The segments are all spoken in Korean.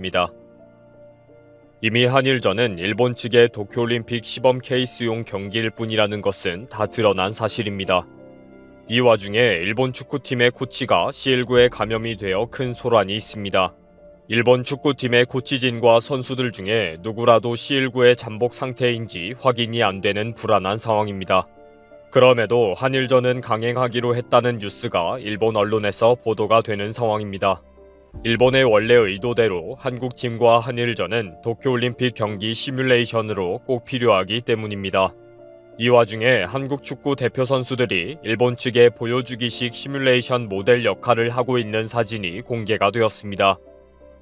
있습니다. 이미 한일전은 일본 측의 도쿄올림픽 시범 케이스용 경기일 뿐이라는 것은 다 드러난 사실입니다. 이 와중에 일본 축구팀의 코치가 C19에 감염이 되어 큰 소란이 있습니다. 일본 축구팀의 코치진과 선수들 중에 누구라도 C19의 잠복 상태인지 확인이 안 되는 불안한 상황입니다. 그럼에도 한일전은 강행하기로 했다는 뉴스가 일본 언론에서 보도가 되는 상황입니다. 일본의 원래 의도대로 한국팀과 한일전은 도쿄올림픽 경기 시뮬레이션으로 꼭 필요하기 때문입니다. 이 와중에 한국 축구 대표 선수들이 일본 측의 보여주기식 시뮬레이션 모델 역할을 하고 있는 사진이 공개가 되었습니다.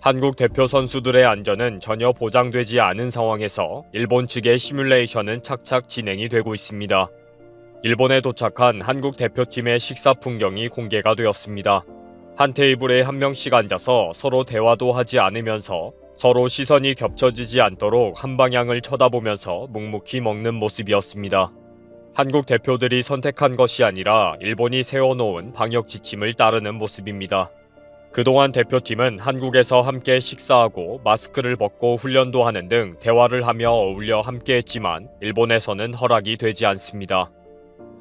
한국 대표 선수들의 안전은 전혀 보장되지 않은 상황에서 일본 측의 시뮬레이션은 착착 진행이 되고 있습니다. 일본에 도착한 한국 대표팀의 식사 풍경이 공개가 되었습니다. 한 테이블에 한 명씩 앉아서 서로 대화도 하지 않으면서 서로 시선이 겹쳐지지 않도록 한 방향을 쳐다보면서 묵묵히 먹는 모습이었습니다. 한국 대표들이 선택한 것이 아니라 일본이 세워놓은 방역 지침을 따르는 모습입니다. 그동안 대표팀은 한국에서 함께 식사하고 마스크를 벗고 훈련도 하는 등 대화를 하며 어울려 함께했지만 일본에서는 허락이 되지 않습니다.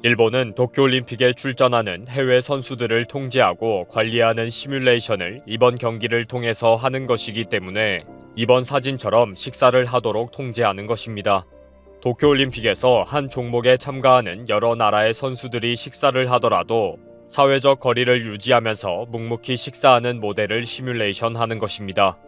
일본은 도쿄올림픽에 출전하는 해외 선수들을 통제하고 관리하는 시뮬레이션을 이번 경기를 통해서 하는 것이기 때문에 이번 사진처럼 식사를 하도록 통제하는 것입니다. 도쿄올림픽에서 한 종목에 참가하는 여러 나라의 선수들이 식사를 하더라도 사회적 거리를 유지하면서 묵묵히 식사하는 모델을 시뮬레이션 하는 것입니다.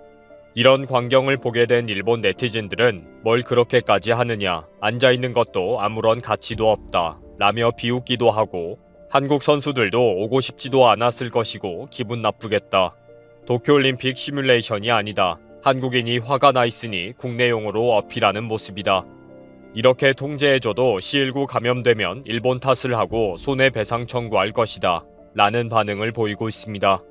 이런 광경을 보게 된 일본 네티즌들은 뭘 그렇게까지 하느냐, 앉아있는 것도 아무런 가치도 없다 라며 비웃기도 하고 한국 선수들도 오고 싶지도 않았을 것이고 기분 나쁘겠다. 도쿄올림픽 시뮬레이션이 아니다. 한국인이 화가 나 있으니 국내용으로 어필하는 모습이다. 이렇게 통제해줘도 C19 감염되면 일본 탓을 하고 손해배상 청구할 것이다 라는 반응을 보이고 있습니다.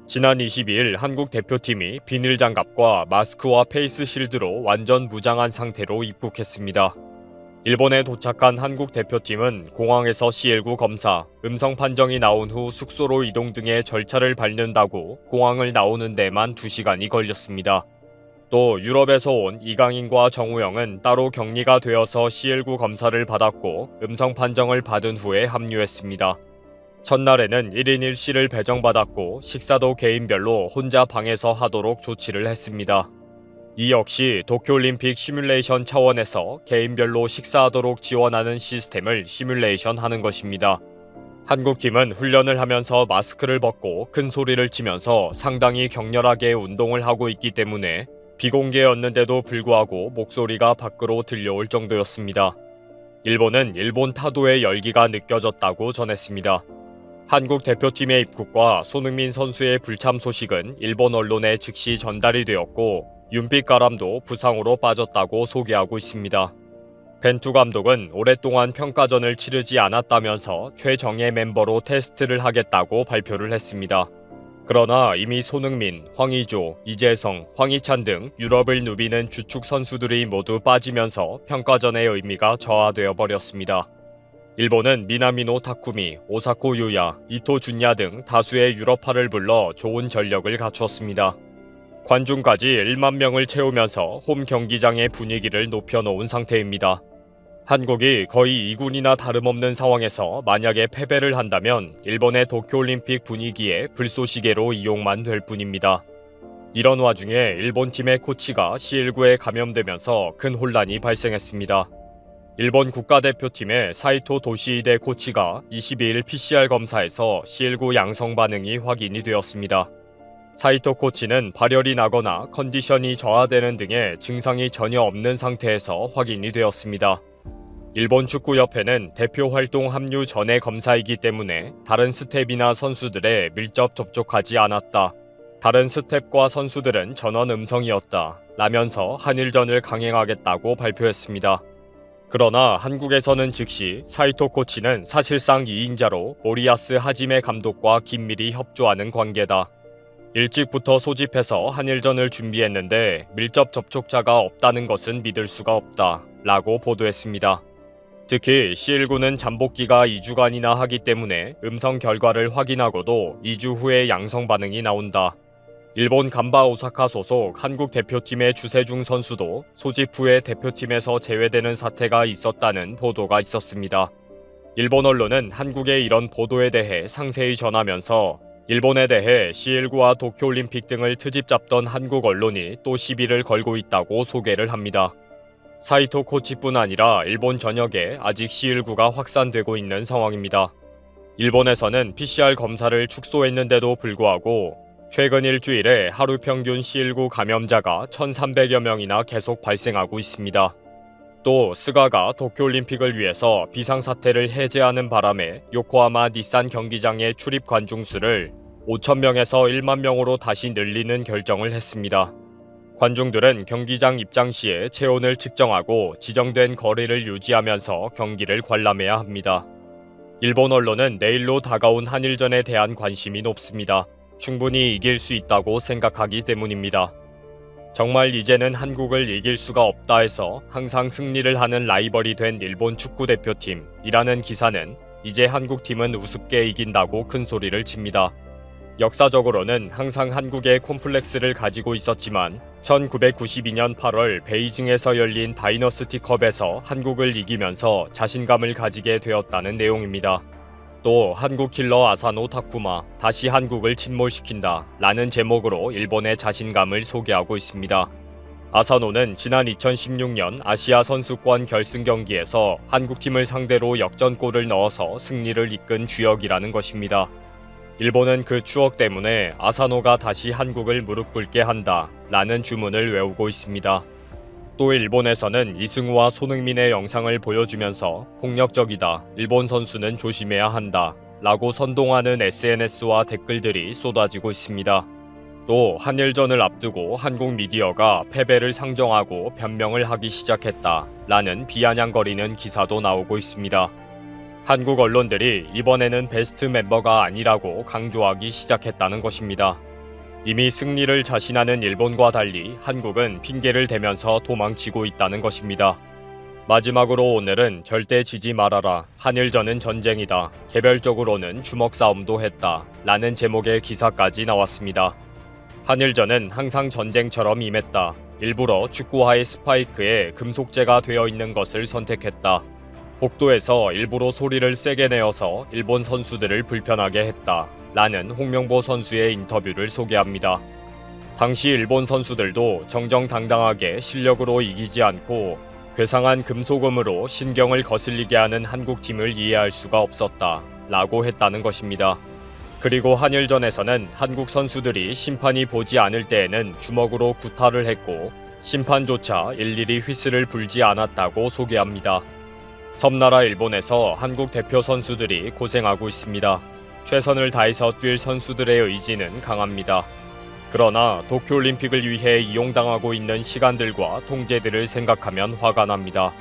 지난 22일 한국 대표팀이 비닐장갑과 마스크와 페이스실드로 완전 무장한 상태로 입국했습니다. 일본에 도착한 한국 대표팀은 공항에서 C19 검사, 음성 판정이 나온 후 숙소로 이동 등의 절차를 밟는다고 공항을 나오는 데만 2시간이 걸렸습니다. 또 유럽에서 온 이강인과 정우영은 따로 격리가 되어서 C19 검사를 받았고 음성 판정을 받은 후에 합류했습니다. 첫날에는 1인 1실을 배정받았고 식사도 개인별로 혼자 방에서 하도록 조치를 했습니다. 이 역시 도쿄올림픽 시뮬레이션 차원에서 개인별로 식사하도록 지원하는 시스템을 시뮬레이션 하는 것입니다. 한국팀은 훈련을 하면서 마스크를 벗고 큰 소리를 치면서 상당히 격렬하게 운동을 하고 있기 때문에 비공개였는데도 불구하고 목소리가 밖으로 들려올 정도였습니다. 일본은 일본 타도의 열기가 느껴졌다고 전했습니다. 한국 대표팀의 입국과 손흥민 선수의 불참 소식은 일본 언론에 즉시 전달이 되었고 윤빛가람도 부상으로 빠졌다고 소개하고 있습니다. 벤투 감독은 오랫동안 평가전을 치르지 않았다면서 최정예 멤버로 테스트를 하겠다고 발표를 했습니다. 그러나 이미 손흥민, 황의조, 이재성, 황희찬 등 유럽을 누비는 주축 선수들이 모두 빠지면서 평가전의 의미가 저하되어 버렸습니다. 일본은 미나미노 타쿠미, 오사코 유야, 이토 준야 등 다수의 유럽파를 불러 좋은 전력을 갖추었습니다. 관중까지 1만 명을 채우면서 홈 경기장의 분위기를 높여놓은 상태입니다. 한국이 거의 2군이나 다름없는 상황에서 만약에 패배를 한다면 일본의 도쿄올림픽 분위기에 불쏘시개로 이용만 될 뿐입니다. 이런 와중에 일본 팀의 코치가 C19에 감염되면서 큰 혼란이 발생했습니다. 일본 국가대표팀의 사이토 도시히데 코치가 22일 PCR 검사에서 C19 양성 반응이 확인이 되었습니다. 사이토 코치는 발열이 나거나 컨디션이 저하되는 등의 증상이 전혀 없는 상태에서 확인이 되었습니다. 일본 축구협회는 대표 활동 합류 전의 검사이기 때문에 다른 스텝이나 선수들의 밀접 접촉하지 않았다. 다른 스텝과 선수들은 전원 음성이었다. 라면서 한일전을 강행하겠다고 발표했습니다. 그러나 한국에서는 즉시 사이토 코치는 사실상 2인자로 모리야스 하지메 감독과 긴밀히 협조하는 관계다. 일찍부터 소집해서 한일전을 준비했는데 밀접 접촉자가 없다는 것은 믿을 수가 없다 라고 보도했습니다. 특히 C19는 잠복기가 2주간이나 하기 때문에 음성 결과를 확인하고도 2주 후에 양성 반응이 나온다. 일본 간바 오사카 소속 한국 대표팀의 주세중 선수도 소집 후에 대표팀에서 제외되는 사태가 있었다는 보도가 있었습니다. 일본 언론은 한국의 이런 보도에 대해 상세히 전하면서 일본에 대해 C19와 도쿄올림픽 등을 트집 잡던 한국 언론이 또 시비를 걸고 있다고 소개를 합니다. 사이토 코치뿐 아니라 일본 전역에 아직 C19가 확산되고 있는 상황입니다. 일본에서는 PCR 검사를 축소했는데도 불구하고 최근 일주일에 하루 평균 C19 감염자가 1,300여 명이나 계속 발생하고 있습니다. 또 스가가 도쿄올림픽을 위해서 비상사태를 해제하는 바람에 요코하마 닛산 경기장의 출입 관중수를 5,000명에서 1만 명으로 다시 늘리는 결정을 했습니다. 관중들은 경기장 입장 시에 체온을 측정하고 지정된 거리를 유지하면서 경기를 관람해야 합니다. 일본 언론은 내일로 다가온 한일전에 대한 관심이 높습니다. 충분히 이길 수 있다고 생각하기 때문입니다. 정말 이제는 한국을 이길 수가 없다 해서 항상 승리를 하는 라이벌이 된 일본 축구대표팀이라는 기사는 이제 한국팀은 우습게 이긴다고 큰 소리를 칩니다. 역사적으로는 항상 한국의 콤플렉스를 가지고 있었지만 1992년 8월 베이징에서 열린 다이너스티컵에서 한국을 이기면서 자신감을 가지게 되었다는 내용입니다. 또 한국 킬러 아사노 타쿠마 다시 한국을 침몰시킨다 라는 제목으로 일본의 자신감을 소개하고 있습니다. 아사노는 지난 2016년 아시아 선수권 결승 경기에서 한국팀을 상대로 역전골을 넣어서 승리를 이끈 주역이라는 것입니다. 일본은 그 추억 때문에 아사노가 다시 한국을 무릎 꿇게 한다 라는 주문을 외우고 있습니다. 또 일본에서는 이승우와 손흥민의 영상을 보여주면서 폭력적이다, 일본 선수는 조심해야 한다 라고 선동하는 SNS와 댓글들이 쏟아지고 있습니다. 또 한일전을 앞두고 한국 미디어가 패배를 상정하고 변명을 하기 시작했다 라는 비아냥거리는 기사도 나오고 있습니다. 한국 언론들이 이번에는 베스트 멤버가 아니라고 강조하기 시작했다는 것입니다. 이미 승리를 자신하는 일본과 달리 한국은 핑계를 대면서 도망치고 있다는 것입니다. 마지막으로 오늘은 절대 지지 말아라. 한일전은 전쟁이다. 개별적으로는 주먹 싸움도 했다. 라는 제목의 기사까지 나왔습니다. 한일전은 항상 전쟁처럼 임했다. 일부러 축구화의 스파이크에 금속재가 되어 있는 것을 선택했다. 복도에서 일부러 소리를 세게 내어서 일본 선수들을 불편하게 했다. 라는 홍명보 선수의 인터뷰를 소개합니다. 당시 일본 선수들도 정정당당하게 실력으로 이기지 않고 괴상한 금속음으로 신경을 거슬리게 하는 한국팀을 이해할 수가 없었다 라고 했다는 것입니다. 그리고 한일전에서는 한국 선수들이 심판이 보지 않을 때에는 주먹으로 구타를 했고 심판조차 일일이 휘슬을 불지 않았다고 소개합니다. 섬나라 일본에서 한국 대표 선수들이 고생하고 있습니다. 최선을 다해서 뛸 선수들의 의지는 강합니다. 그러나 도쿄올림픽을 위해 이용당하고 있는 시간들과 통제들을 생각하면 화가 납니다.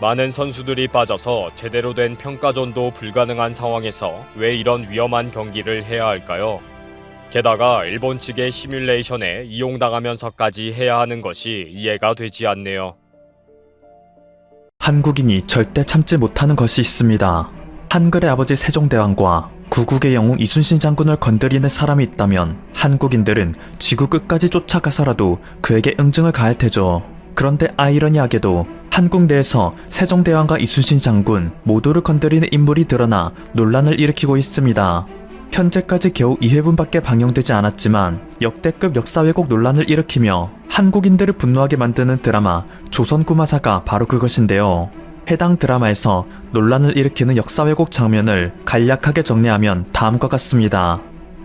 많은 선수들이 빠져서 제대로 된 평가전도 불가능한 상황에서 왜 이런 위험한 경기를 해야 할까요? 게다가 일본 측의 시뮬레이션에 이용당하면서까지 해야 하는 것이 이해가 되지 않네요. 한국인이 절대 참지 못하는 것이 있습니다. 한글의 아버지 세종대왕과 구국의 영웅 이순신 장군을 건드리는 사람이 있다면 한국인들은 지구 끝까지 쫓아가서라도 그에게 응징을 가할 테죠. 그런데 아이러니하게도 한국 내에서 세종대왕과 이순신 장군 모두를 건드리는 인물이 드러나 논란을 일으키고 있습니다. 현재까지 겨우 2회분밖에 방영되지 않았지만 역대급 역사 왜곡 논란을 일으키며 한국인들을 분노하게 만드는 드라마 조선구마사가 바로 그것인데요. 해당 드라마에서 논란을 일으키는 역사 왜곡 장면을 간략하게 정리하면 다음과 같습니다.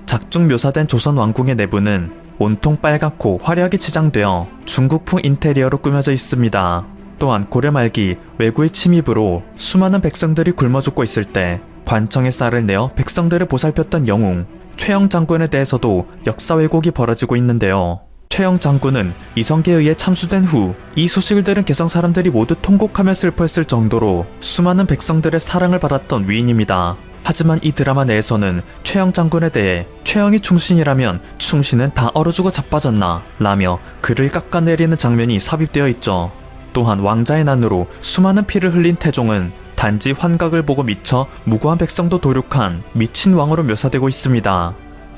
작중 묘사된 조선 왕궁의 내부는 온통 빨갛고 화려하게 치장되어 중국풍 인테리어로 꾸며져 있습니다. 또한 고려 말기 왜구의 침입으로 수많은 백성들이 굶어 죽고 있을 때 관청의 쌀을 내어 백성들을 보살폈던 영웅 최영 장군에 대해서도 역사 왜곡이 벌어지고 있는데요. 최영 장군은 이성계에 의해 참수된 후 이 소식을 들은 개성 사람들이 모두 통곡하며 슬퍼했을 정도로 수많은 백성들의 사랑을 받았던 위인입니다. 하지만 이 드라마 내에서는 최영 장군에 대해 최영이 충신이라면 충신은 다 얼어죽어 자빠졌나 라며 그를 깎아내리는 장면이 삽입되어 있죠. 또한 왕자의 난으로 수많은 피를 흘린 태종은 단지 환각을 보고 미쳐 무고한 백성도 도륙한 미친 왕으로 묘사되고 있습니다.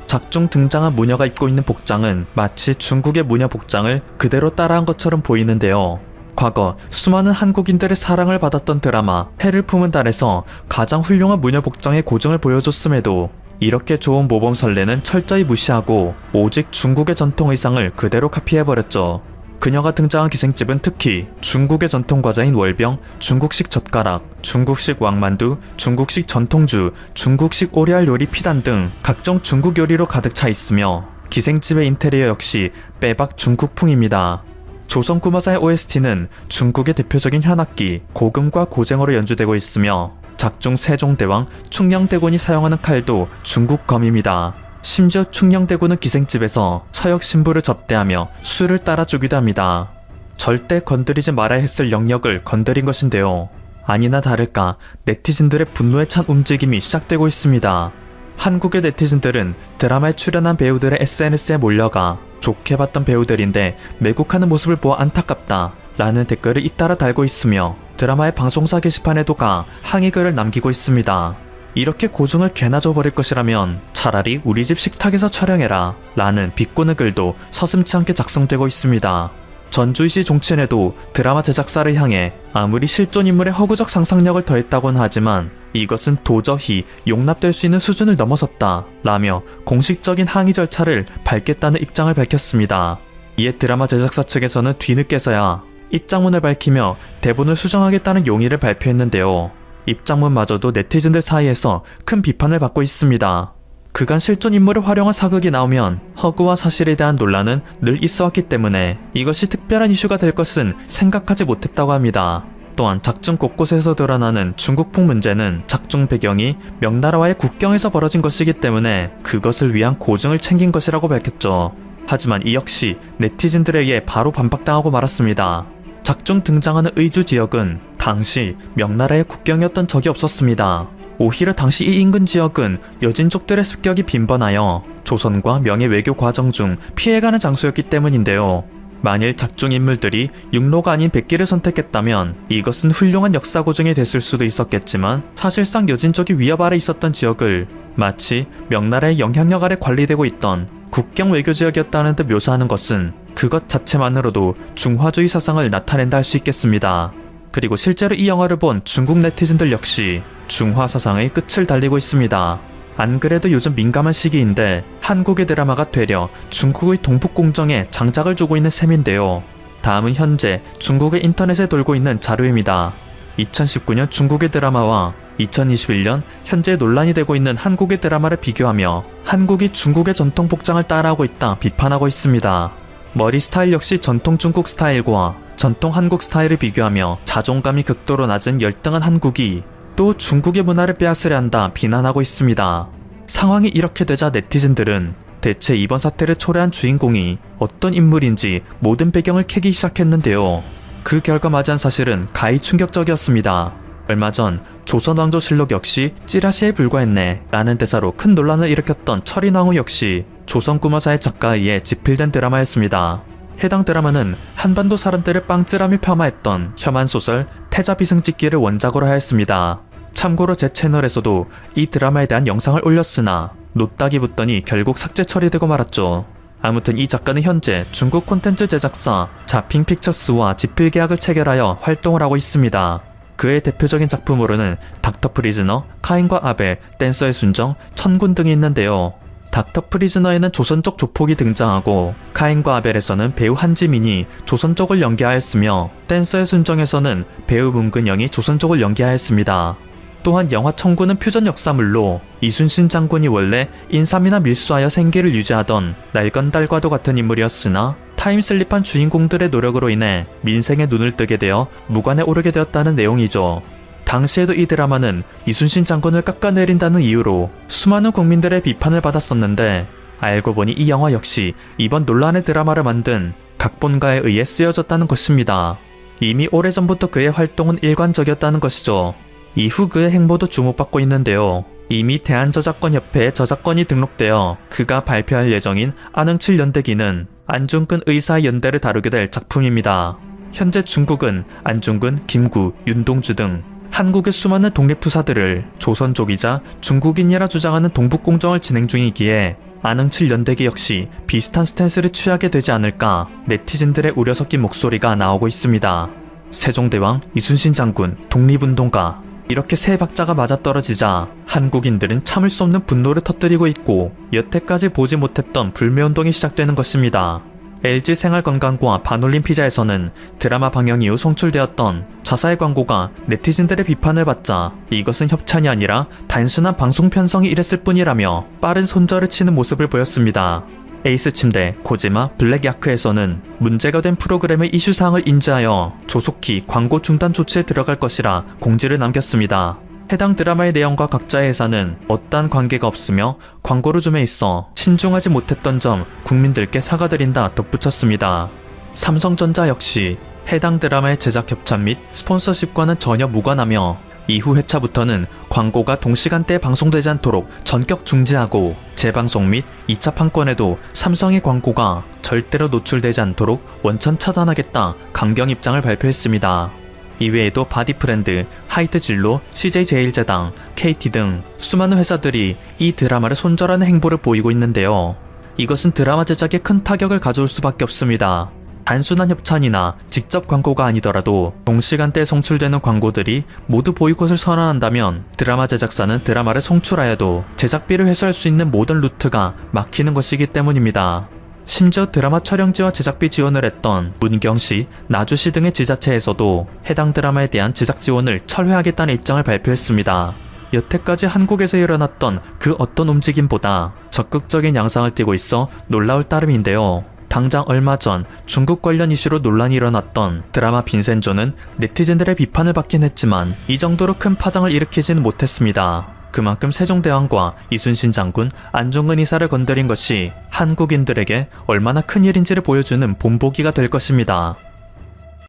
작중 등장한 무녀가 입고 있는 복장은 마치 중국의 무녀 복장을 그대로 따라한 것처럼 보이는데요. 과거 수많은 한국인들의 사랑을 받았던 드라마 해를 품은 달에서 가장 훌륭한 무녀 복장의 고증을 보여줬음에도 이렇게 좋은 모범 선례는 철저히 무시하고 오직 중국의 전통 의상을 그대로 카피해버렸죠. 그녀가 등장한 기생집은 특히 중국의 전통 과자인 월병, 중국식 젓가락, 중국식 왕만두, 중국식 전통주, 중국식 오리알 요리 피단 등 각종 중국 요리로 가득 차 있으며 기생집의 인테리어 역시 빼박 중국풍입니다. 조선 구마사의 OST는 중국의 대표적인 현악기, 고금과 고쟁어로 연주되고 있으며 작중 세종대왕, 충녕대군이 사용하는 칼도 중국검입니다. 심지어 충녕대군은 기생집에서 서역 신부를 접대하며 술을 따라주기도 합니다. 절대 건드리지 말아야 했을 영역을 건드린 것인데요. 아니나 다를까 네티즌들의 분노에 찬 움직임이 시작되고 있습니다. 한국의 네티즌들은 드라마에 출연한 배우들의 SNS에 몰려가 좋게 봤던 배우들인데 매국하는 모습을 보아 안타깝다 라는 댓글을 잇따라 달고 있으며 드라마의 방송사 게시판에도 가 항의글을 남기고 있습니다. 이렇게 고증을 개나 줘버릴 것이라면 차라리 우리 집 식탁에서 촬영해라 라는 비꼬는 글도 서슴지 않게 작성되고 있습니다. 전주시 종친에도 드라마 제작사를 향해 아무리 실존 인물의 허구적 상상력을 더했다고는 하지만 이것은 도저히 용납될 수 있는 수준을 넘어섰다 라며 공식적인 항의 절차를 밟겠다는 입장을 밝혔습니다. 이에 드라마 제작사 측에서는 뒤늦게서야 입장문을 밝히며 대본을 수정하겠다는 용의를 발표했는데요. 입장문마저도 네티즌들 사이에서 큰 비판을 받고 있습니다. 그간 실존 인물을 활용한 사극이 나오면 허구와 사실에 대한 논란은 늘 있어왔기 때문에 이것이 특별한 이슈가 될 것은 생각하지 못했다고 합니다. 또한 작중 곳곳에서 드러나는 중국풍 문제는 작중 배경이 명나라와의 국경에서 벌어진 것이기 때문에 그것을 위한 고증을 챙긴 것이라고 밝혔죠. 하지만 이 역시 네티즌들에 의해 바로 반박당하고 말았습니다. 작중 등장하는 의주 지역은 당시 명나라의 국경이었던 적이 없었습니다. 오히려 당시 이 인근 지역은 여진족들의 습격이 빈번하여 조선과 명의 외교 과정 중 피해가는 장소였기 때문인데요. 만일 작중 인물들이 육로가 아닌 백기를 선택했다면 이것은 훌륭한 역사 고증이 됐을 수도 있었겠지만 사실상 여진족이 위협 아래 있었던 지역을 마치 명나라의 영향력 아래 관리되고 있던 국경 외교 지역이었다는 듯 묘사하는 것은 그것 자체만으로도 중화주의 사상을 나타낸다 할 수 있겠습니다. 그리고 실제로 이 영화를 본 중국 네티즌들 역시 중화 사상의 끝을 달리고 있습니다. 안 그래도 요즘 민감한 시기인데 한국의 드라마가 되려 중국의 동북공정에 장작을 주고 있는 셈인데요. 다음은 현재 중국의 인터넷에 돌고 있는 자료입니다. 2019년 중국의 드라마와 2021년 현재 논란이 되고 있는 한국의 드라마를 비교하며 한국이 중국의 전통 복장을 따라하고 있다 비판하고 있습니다. 머리 스타일 역시 전통 중국 스타일과 전통 한국 스타일을 비교하며 자존감이 극도로 낮은 열등한 한국이 또 중국의 문화를 빼앗으려 한다 비난하고 있습니다. 상황이 이렇게 되자 네티즌들은 대체 이번 사태를 초래한 주인공이 어떤 인물인지 모든 배경을 캐기 시작했는데요. 그 결과 맞이한 사실은 가히 충격적이었습니다. 얼마 전 조선왕조실록 역시 찌라시에 불과했네 라는 대사로 큰 논란을 일으켰던 철인왕후 역시 조선구마사의 작가에 의해 집필된 드라마였습니다. 해당 드라마는 한반도 사람들을 빵찌라며 폄하했던 혐한소설 태자비승짓기를 원작으로 하였습니다. 참고로 제 채널에서도 이 드라마에 대한 영상을 올렸으나 노딱이 붙더니 결국 삭제 처리되고 말았죠. 아무튼 이 작가는 현재 중국 콘텐츠 제작사 자핑픽처스와 집필 계약을 체결하여 활동을 하고 있습니다. 그의 대표적인 작품으로는 닥터 프리즈너, 카인과 아벨, 댄서의 순정, 천군 등이 있는데요. 닥터 프리즈너에는 조선족 조폭이 등장하고 카인과 아벨에서는 배우 한지민이 조선족을 연기하였으며 댄서의 순정에서는 배우 문근영이 조선족을 연기하였습니다. 또한 영화 천군은 표전 역사물로 이순신 장군이 원래 인삼이나 밀수하여 생계를 유지하던 날건달과도 같은 인물이었으나 타임슬립한 주인공들의 노력으로 인해 민생의 눈을 뜨게 되어 무관에 오르게 되었다는 내용이죠. 당시에도 이 드라마는 이순신 장군을 깎아내린다는 이유로 수많은 국민들의 비판을 받았었는데 알고 보니 이 영화 역시 이번 논란의 드라마를 만든 각본가에 의해 쓰여졌다는 것입니다. 이미 오래전부터 그의 활동은 일관적이었다는 것이죠. 이후 그의 행보도 주목받고 있는데요. 이미 대한저작권협회에 저작권이 등록되어 그가 발표할 예정인 안흥칠 연대기는 안중근 의사의 연대를 다루게 될 작품입니다. 현재 중국은 안중근, 김구, 윤동주 등 한국의 수많은 독립투사들을 조선족이자 중국인이라 주장하는 동북공정을 진행 중이기에 안흥칠 연대기 역시 비슷한 스탠스를 취하게 되지 않을까 네티즌들의 우려 섞인 목소리가 나오고 있습니다. 세종대왕, 이순신 장군, 독립운동가 이렇게 세 박자가 맞아떨어지자 한국인들은 참을 수 없는 분노를 터뜨리고 있고 여태까지 보지 못했던 불매운동이 시작되는 것입니다. LG 생활건강과 반올림 피자에서는 드라마 방영 이후 송출되었던 자사의 광고가 네티즌들의 비판을 받자 이것은 협찬이 아니라 단순한 방송 편성이 이랬을 뿐이라며 빠른 손절을 치는 모습을 보였습니다. 에이스 침대, 코지마, 블랙야크에서는 문제가 된 프로그램의 이슈사항을 인지하여 조속히 광고 중단 조치에 들어갈 것이라 공지를 남겼습니다. 해당 드라마의 내용과 각자의 회사는 어떠한 관계가 없으며 광고로 줌에 있어 신중하지 못했던 점 국민들께 사과드린다 덧붙였습니다. 삼성전자 역시 해당 드라마의 제작 협찬 및 스폰서십과는 전혀 무관하며 이후 회차부터는 광고가 동시간대에 방송되지 않도록 전격 중지하고 재방송 및 2차 판권에도 삼성의 광고가 절대로 노출되지 않도록 원천 차단하겠다 강경 입장을 발표했습니다. 이외에도 바디프렌드, 하이트진로, CJ제일제당, KT 등 수많은 회사들이 이 드라마를 손절하는 행보를 보이고 있는데요. 이것은 드라마 제작에 큰 타격을 가져올 수밖에 없습니다. 단순한 협찬이나 직접 광고가 아니더라도 동시간대에 송출되는 광고들이 모두 보이콧을 선언한다면 드라마 제작사는 드라마를 송출하여도 제작비를 회수할 수 있는 모든 루트가 막히는 것이기 때문입니다. 심지어 드라마 촬영지와 제작비 지원을 했던 문경시, 나주시 등의 지자체에서도 해당 드라마에 대한 제작 지원을 철회하겠다는 입장을 발표했습니다. 여태까지 한국에서 일어났던 그 어떤 움직임보다 적극적인 양상을 띠고 있어 놀라울 따름인데요. 당장 얼마 전 중국 관련 이슈로 논란이 일어났던 드라마 빈센조는 네티즌들의 비판을 받긴 했지만 이 정도로 큰 파장을 일으키지는 못했습니다. 그만큼 세종대왕과 이순신 장군, 안종근 이사를 건드린 것이 한국인들에게 얼마나 큰 일인지를 보여주는 본보기가 될 것입니다.